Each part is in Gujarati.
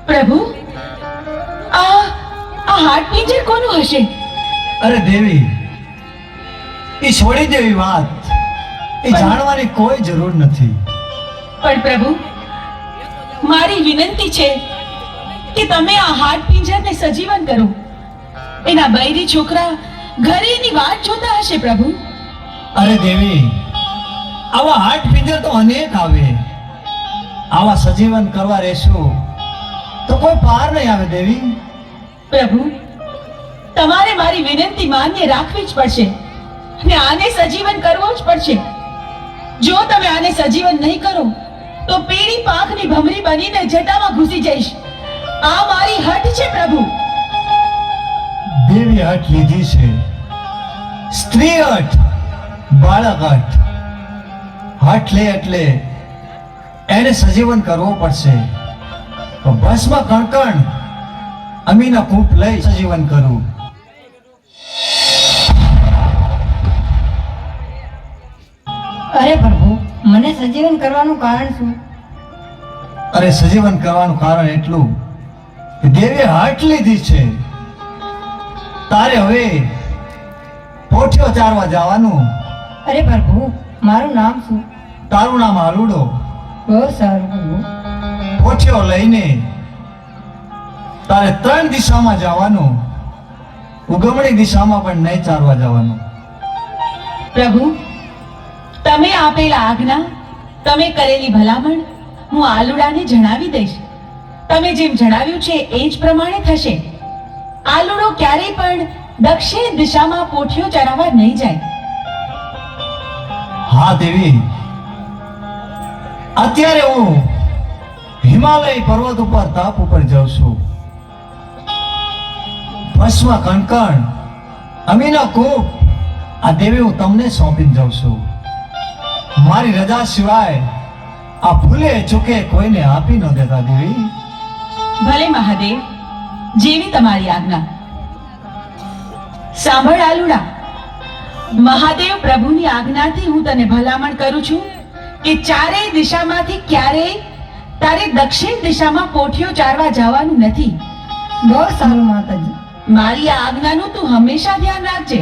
પ્રભુ, આ આ હાટ પિંજર કોનું હશે? અરે દેવી, એ છોડી દેવી વાત, એ જાણવાની કોઈ જરૂર નથી. પણ પ્રભુ, મારી વિનંતી છે કે તમે આ હાટ પિંજરને સજીવન કરો. એના બૈરી છોકરા ઘરે એની વાટ જોતા હશે પ્રભુ. અરે દેવી, આવા હાટ પિંજર તો અનેક આવે. આવા સજીવન કરવા રહેશું તો કોઈ પાર નહીં આવે દેવી. પ્રભુ, તમારે મારી વિનંતી માન્ય રાખવી જ પડશે અને આને સજીવન કરવો જ પડશે. જો તમે આને સજીવન નહીં કરો તો પીળી પાંખની ભમરી બનીને જટામાં ઘૂસી જઈશ. આ મારી હઠ છે પ્રભુ. દેવી હઠ લીધી છે, સ્ત્રી હઠ, બાળક હઠ. હઠ લે એટલે એને સજીવન કરવો પડશે. તો ભસ્મ કણકણ અમીના કૂપ લઈ સજીવન કરું. અરે પ્રભુ, મને સજીવન કરવાનું કારણ શું? અરે સજીવન કરવાનું કારણ એટલું કે દેવીએ હઠ લીધી છે. તારે હવે પોઠિયો ચારવા જવાનું. અરે પ્રભુ, મારું નામ શું? તારું નામ આલુડો. બહુ સારું પ્રભુ. પોઠિયો લઈને તારે 3 દિશામાં જવાનું. ઉગમણી દિશામાં પણ નહીં ચારવા જવાનું. પ્રભુ, તમે આપેલા આજ્ઞા, તમે કરેલી ભલામણ હું આલુડાને જણાવી દઈશ. તમે જેમ જણાવ્યું છે એ જ પ્રમાણે થશે. આલુડો ક્યારેય પણ દક્ષિણ દિશામાં પોઠિયો ચરાવવા નહીં જાય. હા દેવી, અત્યારે હું હિમાલય પર્વત ઉપર તપ ઉપર જાઉં છું. ભસ્મ કણકણ અમીનો કૂપ આ દેવી હું તમને સોંપીને જાઉં છું. મારી રજા સિવાય આ ભૂલે ચૂકે કોઈને આપી ન દેતા દેવી. ભલે મહાદેવ, જેવી તમારી આજ્ઞા. સાંભળ આલુડા, મહાદેવ પ્રભુની આજ્ઞાથી હું તને ભલામણ કરું છું કે ચારેય દિશામાંથી ક્યારેય તારે દક્ષિણ દિશામાં પોઠિયો ચારવા જવાનું નથી. બહુ સારું માતાજી. મારી આ આજ્ઞાનું તું હંમેશા ધ્યાન રાખજે.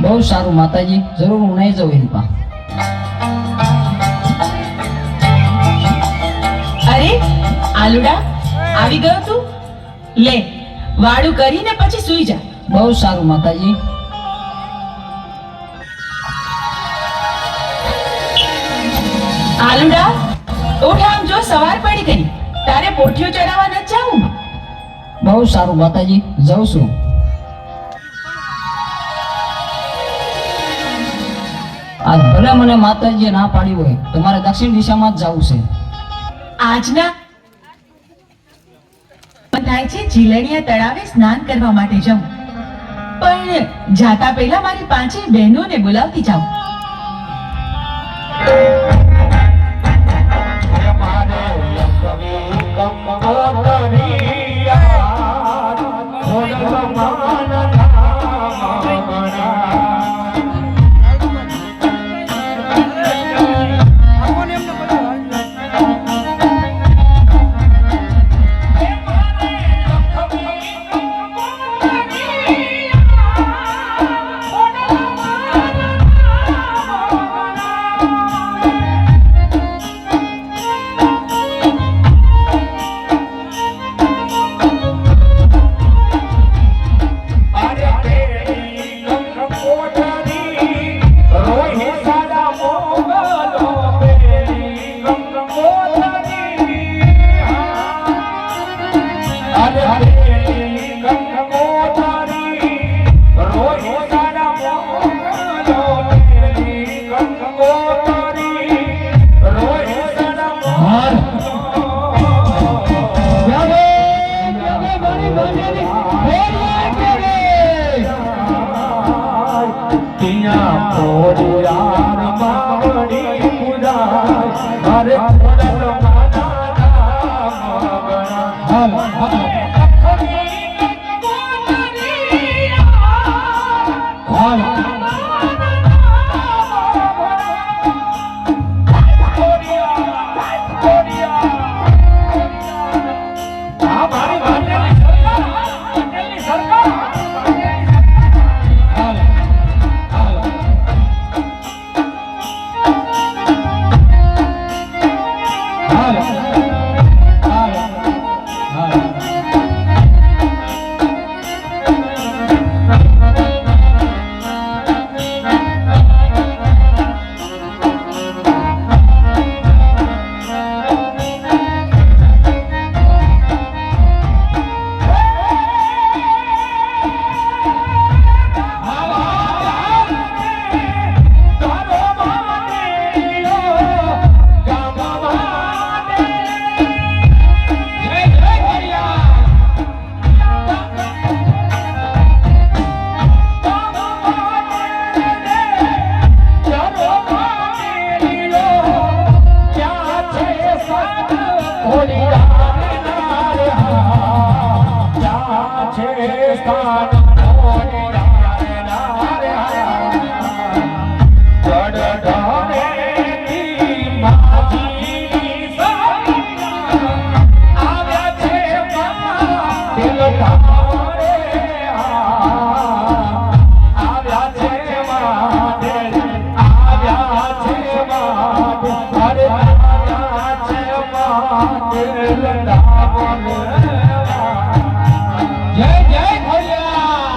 બહુ સારું માતાજી, જરૂર હું નહીં જાઉં એની પાસે. અરે આલુડા, આવી ગયો તું? લે, વાળું કરીને પછી સૂઈ જા. બહુ સારું માતાજી. આલુડા, ઉઠ, આમ જો સવાર પડી ગઈ. તારે પોઠિયો ચડાવવા ન જાવું? બહુ સારું માતાજી, જાઉં છું. આજ ભલે મને માતાજીએ ના પાડી હોય તો મારે દક્ષિણ દિશામાં જ જવું છે. આજના થાય છે જીલણિયા તળાવે સ્નાન કરવા માટે જાઉં, પણ જાતા પહેલા મારી 5 બહેનોને બોલાવતી જાઉં. છે સ્થાન જય જય ખોડિયાર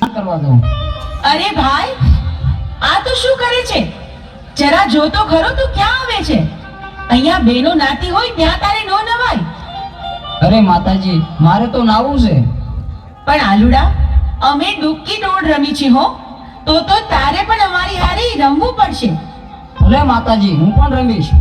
ના કરવા દઉં. અરે ભાઈ, આ તો શું કરે છે? જરા જો તો ખરો, તું ક્યાં આવે છે? અહીંયા બેનો નાતી હોય ત્યાં તારે નો નવાય. અરે માતાજી, મારે તો નાવું છે. પણ આલુડા, અમે ડૂબકી દોડ રમી છે હો, તો તારે પણ અમારી હારે રમવું પડશે. ભલે માતાજી, હું પણ રમીશ.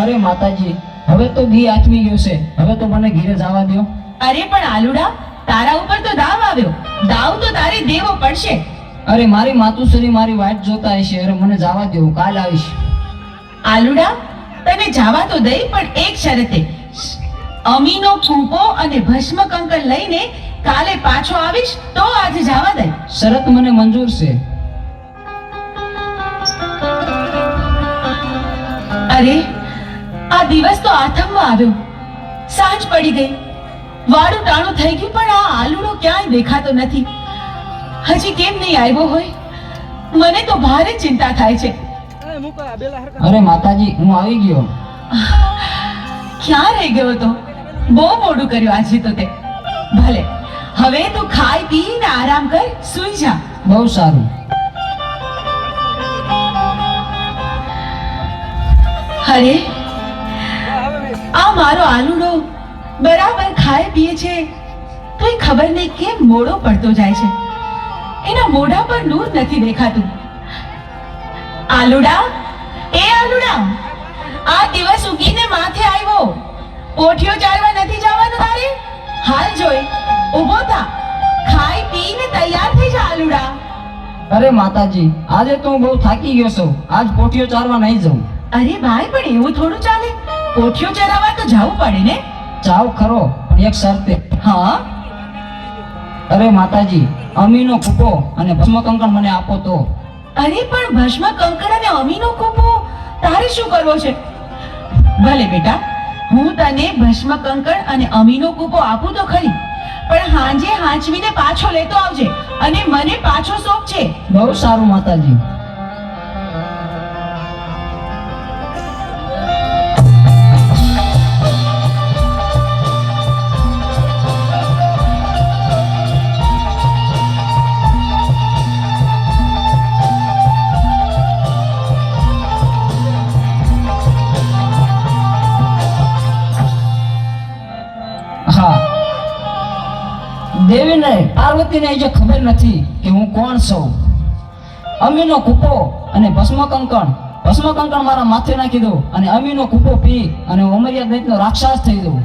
અરે માતાજી, હવે તો દી આથમી ગયો છે. હવે તો મને ઘરે જવા દો. અરે પણ આલુડા, તારા ઉપર તો દાવ આવ્યો. દાવ તો તારે દેવો પડશે. અરે મારી માતુશ્રી મારી વાટ જોતા હશે. અરે મને જવા દો, હું કાલ આવીશ. આલુડા, તને જવા તો દઈ, પણ એક શરતે. અમીનો કૂપો અને ભસ્મ કંકર લઈને કાલે પાછો આવીશ તો આજે જવા દઈ. શરત મને મંજૂર છે. અરે, આ દિવસ તો આથમવા આવ્યો. સાંજ પડી ગઈ, વાડું ટાણું થઈ ગયું, પણ આ આલુડો ક્યાંય દેખાતો નથી. હજી કેમ નહીં આવ્યો હોય? મને તો ભારે ચિંતા થાય છે. અરે માતાજી, હું આવી ગયો. ક્યાં રહી ગયો તો? બહુ મોડું કર્યું આજે તો તે. ભલે, હવે તું ખાઈ પીને આરામ કર, સૂઈ જા. બહુ સારું. અરે, આ મારો આલુડો બરાબર ખાય પીએ છે, તો ખબર નહીં કેમ મોડો પડતો જાય છે. એના મોઢા પર નૂર નથી દેખાતું. આલુડા, એ આલુડા, આ દિવસ ઉગીને માથે આવ્યો. પોઠિયો ચારવા નથી જવાનું તારે? હાલ જોઈ, ઊભો થા, ખાઈ પીને તૈયાર થઈ જા આલુડા. અરે માતાજી, આજે તો હું બહુ થાકી ગયો છું. આજ પોટીઓ ચારવા નહીં જાઉં. અરે ભાઈ, પણ એવું થોડું ચાલે. પોઠિયો ચરાવવા તો જવું પડે ને. જાવ ખરો, પણ એક શરતે. હા, અરે માતાજી, અમીનો કૂપો અને ભસ્મ કંકણ મને આપો તો. અરે પણ ભસ્મ કંકણ અને અમીનો કૂપો તારે શું કરવો છે? ભલે બેટા, હું તને ભસ્મ કંકણ અને અમીનો કૂપો આપું તો ખરી, પણ હાંજે હાંચવીને પાછો લેતો આવજે અને મને પાછો સોંપજે. બહુ સારું માતાજી. હા, દેવીને પાર્વતીને જે ખબર નથી કે હું કોણ છું. અમીનો કૂપો અને ભસ્મ કંકણ મારા માથે નાખી દો અને અમીનો કૂપો પી અને અમર્યાદ દૈત્યનો રાક્ષસ થઈ દઉં.